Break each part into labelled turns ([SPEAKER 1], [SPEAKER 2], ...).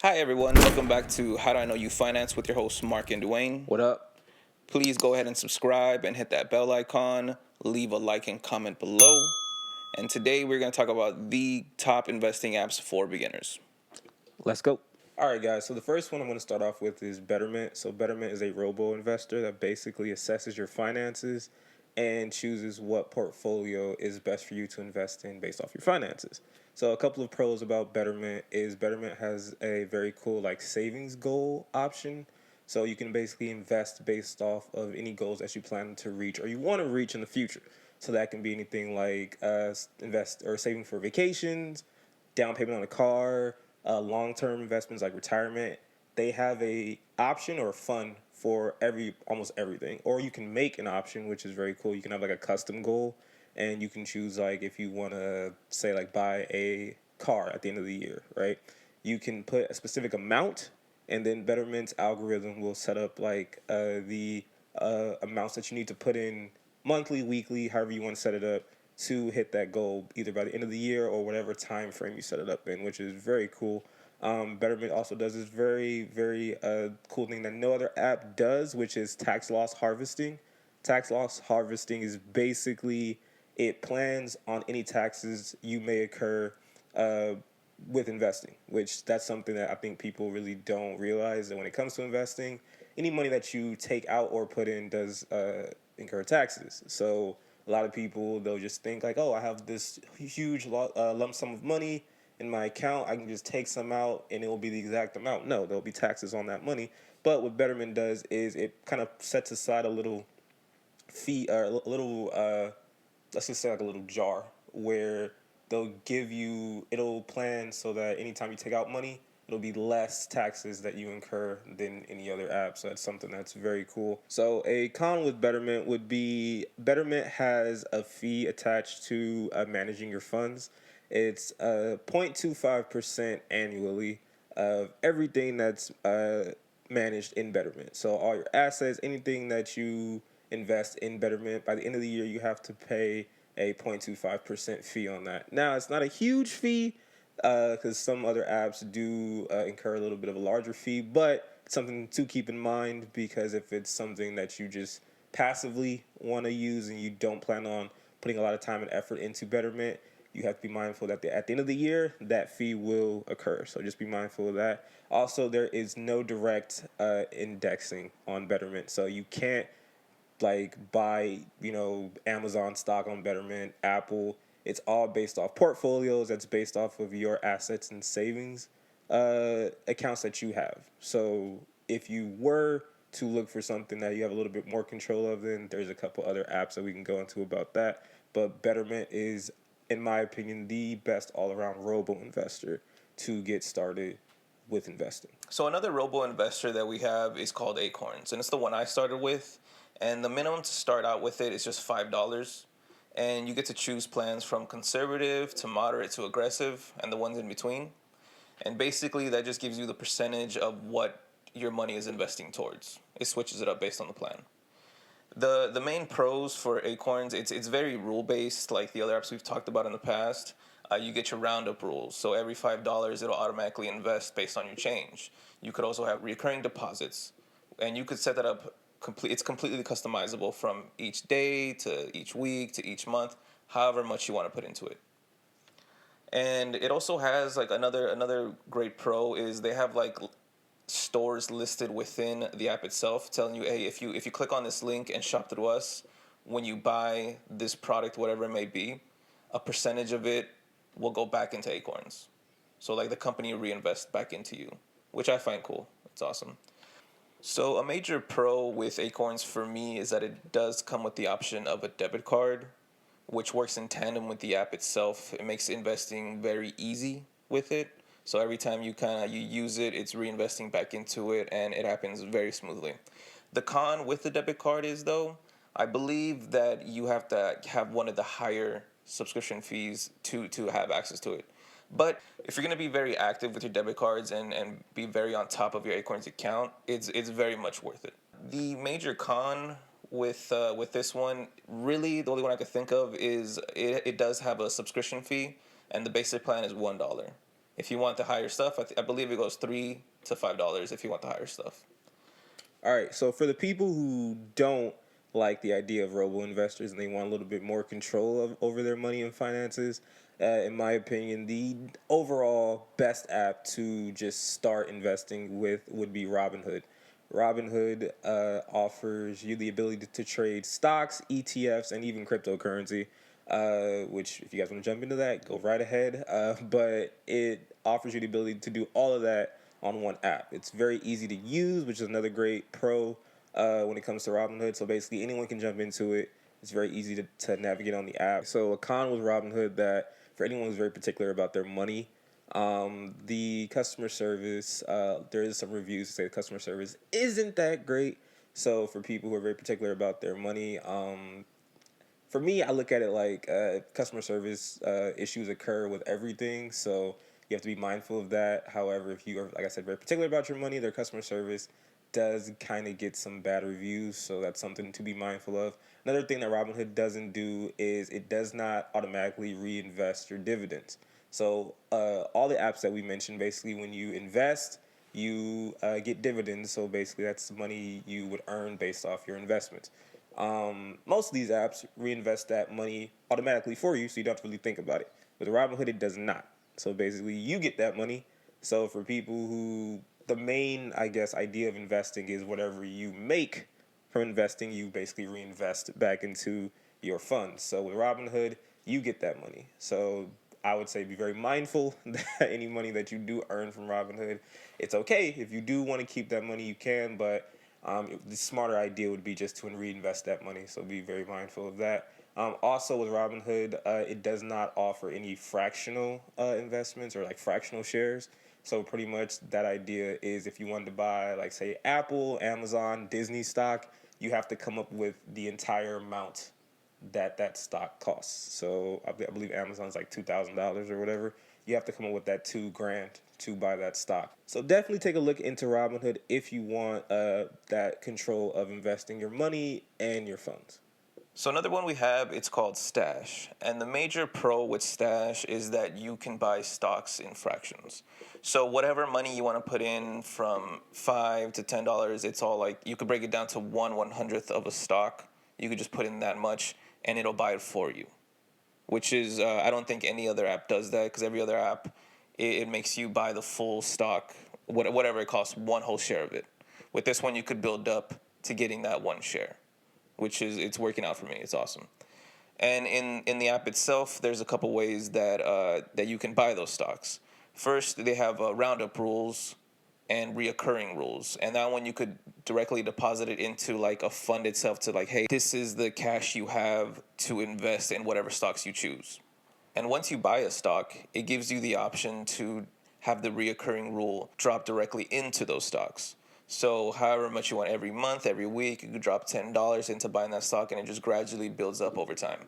[SPEAKER 1] Hi everyone, welcome back to How Do I Know You Finance with your hosts Mark and Dwayne.
[SPEAKER 2] What up?
[SPEAKER 1] Please go ahead and subscribe and hit that bell icon. Leave a like and comment below. And today we're going to talk about the top investing apps for beginners.
[SPEAKER 2] Let's go.
[SPEAKER 3] All right, guys. So the first one I'm going to start off with is Betterment. So Betterment is a robo-investor that basically assesses your finances and chooses what portfolio is best for you to invest in based off your finances. So a couple of pros about Betterment is Betterment has a very cool savings goal option. So you can basically invest based off of any goals that you plan to reach or you want to reach in the future. So that can be anything like invest or saving for vacations, down payment on a car, long-term investments like retirement. They have a option or a fund for almost everything. Or you can make an option, which is very cool. You can have a custom goal, and you can choose if you want to say buy a car at the end of the year, right? You can put a specific amount, and then Betterment's algorithm will set up the amounts that you need to put in monthly, weekly, however you want to set it up to hit that goal either by the end of the year or whatever time frame you set it up in, which is very cool. Betterment also does this very, very cool thing that no other app does, which is tax loss harvesting. Tax loss harvesting is basically it plans on any taxes you may occur with investing, which that's something that I think people really don't realize that when it comes to investing, any money that you take out or put in does incur taxes. So a lot of people, they'll just think oh, I have this huge lump sum of money in my account. I can just take some out and it will be the exact amount. No, there'll be taxes on that money. But what Betterment does is it kind of sets aside a little fee or a little, let's just say a little jar where it'll plan so that anytime you take out money, it'll be less taxes that you incur than any other app. So that's something that's very cool. So a con with Betterment would be Betterment has a fee attached to managing your funds. It's 0.25% annually of everything that's managed in Betterment. So all your assets, anything that you invest in Betterment, by the end of the year, you have to pay a 0.25% fee on that. Now, it's not a huge fee because some other apps do incur a little bit of a larger fee, but it's something to keep in mind because if it's something that you just passively want to use and you don't plan on putting a lot of time and effort into Betterment, you have to be mindful that at the end of the year, that fee will occur. So just be mindful of that. Also, there is no direct indexing on Betterment. So you can't buy, Amazon stock on Betterment, Apple. It's all based off portfolios. That's based off of your assets and savings accounts that you have. So if you were to look for something that you have a little bit more control of, then there's a couple other apps that we can go into about that. But Betterment is, in my opinion, the best all-around robo-investor to get started with investing.
[SPEAKER 1] So another robo-investor that we have is called Acorns, and it's the one I started with. And the minimum to start out with it is just $5. And you get to choose plans from conservative to moderate to aggressive and the ones in between. And basically that just gives you the percentage of what your money is investing towards. It switches it up based on the plan. The main pros for Acorns, it's very rule-based like the other apps we've talked about in the past. You get your roundup rules. So every $5, it'll automatically invest based on your change. You could also have recurring deposits. And you could set that up. It's completely customizable from each day to each week to each month, however much you want to put into it. And it also has another great pro is they have stores listed within the app itself telling you, hey, if you click on this link and shop through us, when you buy this product, whatever it may be, a percentage of it will go back into Acorns. So the company reinvests back into you, which I find cool. It's awesome. So a major pro with Acorns for me is that it does come with the option of a debit card, which works in tandem with the app itself. It makes investing very easy with it. So every time you use it, it's reinvesting back into it, and it happens very smoothly. The con with the debit card is, though, I believe that you have to have one of the higher subscription fees to have access to it. But if you're going to be very active with your debit cards and be very on top of your Acorns account, it's very much worth it. The major con with this one, really the only one I could think of is it does have a subscription fee, and the basic plan is $1. If you want the higher stuff, I believe it goes $3 to $5 if you want the higher stuff.
[SPEAKER 3] All right, so for the people who don't like the idea of robo investors and they want a little bit more control over their money and finances, in my opinion, the overall best app to just start investing with would be Robinhood. Robinhood offers you the ability to trade stocks, ETFs, and even cryptocurrency. Which, if you guys want to jump into that, go right ahead. But it offers you the ability to do all of that on one app. It's very easy to use, which is another great pro when it comes to Robinhood. So basically, anyone can jump into it. It's very easy to navigate on the app. So a con with Robinhood that for anyone who's very particular about their money, the customer service, there is some reviews that say the customer service isn't that great. So for people who are very particular about their money, for me, I look at it like customer service issues occur with everything, so you have to be mindful of that. However, if you are, like I said, very particular about your money, their customer service does kind of get some bad reviews, so that's something to be mindful of. Another thing that Robinhood doesn't do is it does not automatically reinvest your dividends. So all the apps that we mentioned, basically when you invest, you get dividends. So basically that's the money you would earn based off your investments. Most of these apps reinvest that money automatically for you, so you don't have to really think about it. With Robinhood, it does not. So basically, you get that money. So for people who, the main, I guess, idea of investing is whatever you make from investing, you basically reinvest back into your funds. So with Robinhood, you get that money. So I would say be very mindful that any money that you do earn from Robinhood, it's okay. If you do want to keep that money, you can, but the smarter idea would be just to reinvest that money, so be very mindful of that. Also, with Robinhood, it does not offer any fractional investments or like fractional shares. So pretty much that idea is if you wanted to buy, like say, Apple, Amazon, Disney stock, you have to come up with the entire amount that stock costs. So I believe Amazon's like $2,000 or whatever. You have to come up with that $2,000 to buy that stock. So definitely take a look into Robinhood if you want that control of investing your money and your funds.
[SPEAKER 1] So another one we have, it's called Stash. And the major pro with Stash is that you can buy stocks in fractions. So whatever money you want to put in from $5 to $10, it's all like, you could break it down to 1/100th of a stock. You could just put in that much and it'll buy it for you. Which is, I don't think any other app does that, because every other app, it makes you buy the full stock, whatever it costs, one whole share of it. With this one, you could build up to getting that one share, which is, it's working out for me. It's awesome. And in the app itself, there's a couple ways that you can buy those stocks. First, they have roundup rules and reoccurring rules. And that one you could directly deposit it into like a fund itself to like, hey, this is the cash you have to invest in whatever stocks you choose. And once you buy a stock, it gives you the option to have the reoccurring rule drop directly into those stocks. So however much you want every month, every week, you could drop $10 into buying that stock, and it just gradually builds up over time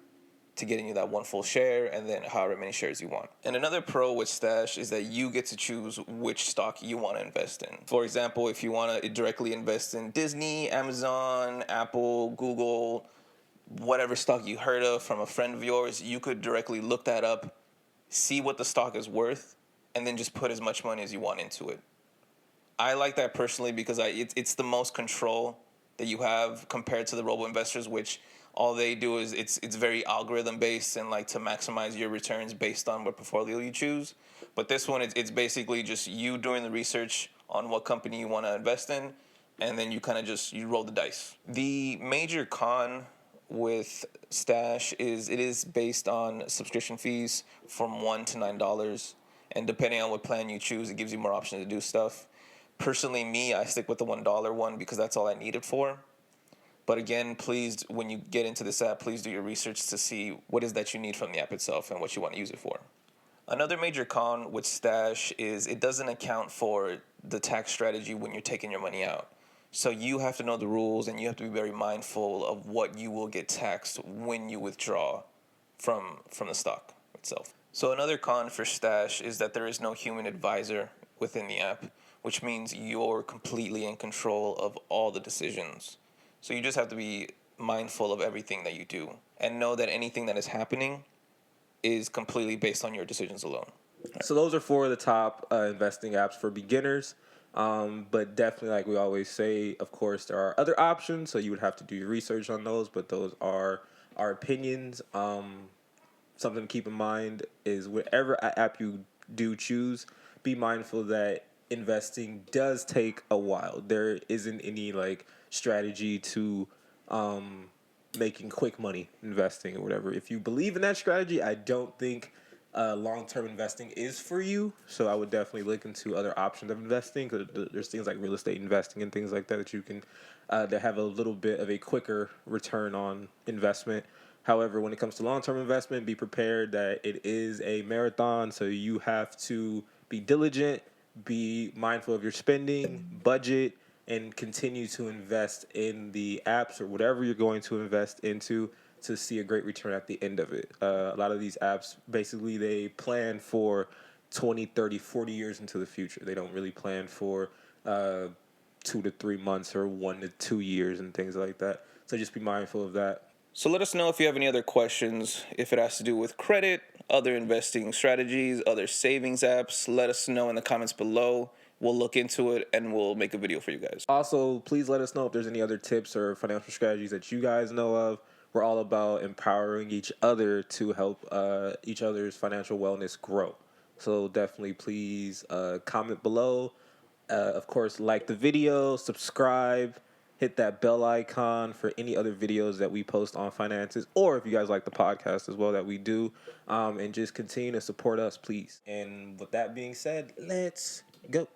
[SPEAKER 1] to getting you that one full share and then however many shares you want. And another pro with Stash is that you get to choose which stock you want to invest in. For example, if you want to directly invest in Disney, Amazon, Apple, Google, whatever stock you heard of from a friend of yours, you could directly look that up, see what the stock is worth, and then just put as much money as you want into it. I like that personally because it's the most control that you have compared to the robo investors, which all they do is it's very algorithm based and like to maximize your returns based on what portfolio you choose. But this one, it's basically just you doing the research on what company you want to invest in, and then you kind of just you roll the dice. The major con with Stash is it is based on subscription fees from $1 to $9, and depending on what plan you choose, it gives you more options to do stuff. Personally, me, I stick with the $1 one because that's all I need it for. But again, please, when you get into this app, please do your research to see what is that you need from the app itself and what you want to use it for. Another major con with Stash is it doesn't account for the tax strategy when you're taking your money out. So you have to know the rules and you have to be very mindful of what you will get taxed when you withdraw from the stock itself. So another con for Stash is that there is no human advisor within the app, which means you're completely in control of all the decisions. So you just have to be mindful of everything that you do and know that anything that is happening is completely based on your decisions alone.
[SPEAKER 3] So those are four of the top investing apps for beginners. But definitely, like we always say, of course, there are other options. So you would have to do your research on those. But those are our opinions. Something to keep in mind is whatever app you do choose, be mindful that investing does take a while. There isn't any like strategy to making quick money investing or whatever. If you believe in that strategy, I don't think long-term investing is for you. So I would definitely look into other options of investing, because there's things like real estate investing and things like that that you can that have a little bit of a quicker return on investment. However, when it comes to long-term investment, be prepared that it is a marathon. So you have to be diligent, be mindful of your spending, budget, and continue to invest in the apps or whatever you're going to invest into to see a great return at the end of it. A lot of these apps, basically, they plan for 20, 30, 40 years into the future. They don't really plan for 2 to 3 months or 1 to 2 years and things like that. So just be mindful of that.
[SPEAKER 1] So let us know if you have any other questions, if it has to do with credit, other investing strategies, other savings apps. Let us know in the comments below. We'll look into it and we'll make a video for you guys.
[SPEAKER 3] Also, please let us know if there's any other tips or financial strategies that you guys know of. We're all about empowering each other to help each other's financial wellness grow. So definitely please comment below. Of course, like the video, subscribe, hit that bell icon for any other videos that we post on finances, or if you guys like the podcast as well that we do, and just continue to support us, please. And with that being said, let's go.